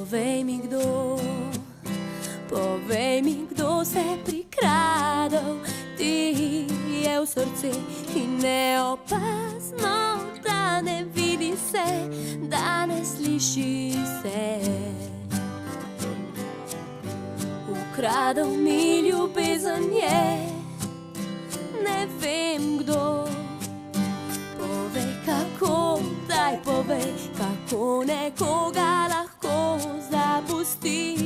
Povej mi, kdo se prikradal ti je v srce in neopazno, da ne vidi se, da ne sliši se. Ukradel mi ljubezen je, ne vem kdo. Povej kako, daj povej, kako nekoga lahko zapustiš.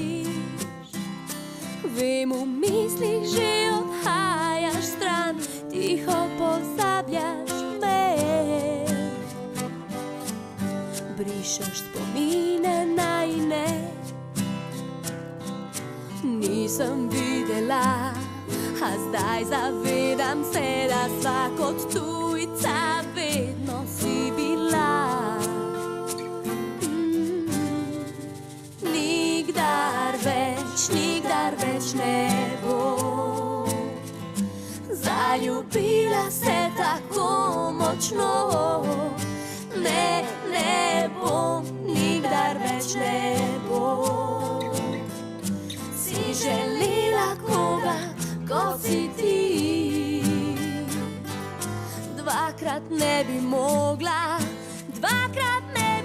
Vem, v mislih že odhajaš stran, tiho pozabljaš me. Brišeš spomine najine, nisem videla, a zdaj zavedam se, da sva kot tujca vedno si bila. Nikdar več ne bo zaljubila se tako močno. Ne bom, nikdar več ne bom. Si želela koga, kot si ti. Dvakrat ne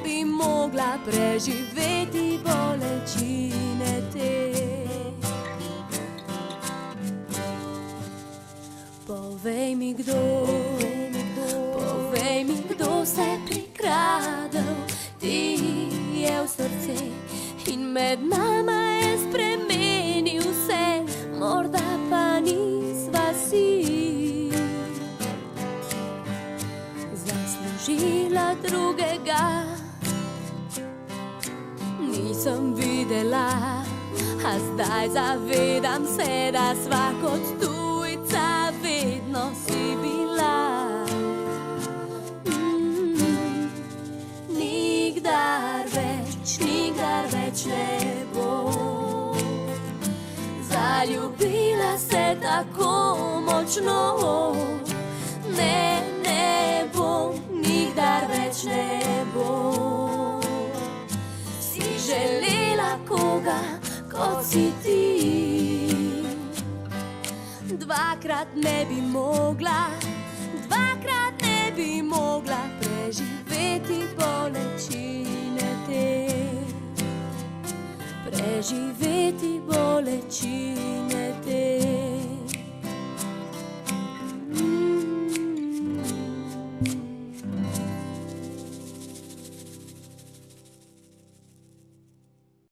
bi mogla preživeti bolečine te. Povej mi kdo se prikradel ti je v srce in med nama je spremenil se, morda pa nisva si zaslužila drugega. Nisem videla, a zdaj zavedam se, da sva kot tujca vedno si bila. Nikdar več ne bo zaljubila se tako močno. Ne bom, nikdar več ne bom. Si želela koga, kot si ti. Dvakrat ne bi mogla preživeti bolečine te. Preživeti bolečine te.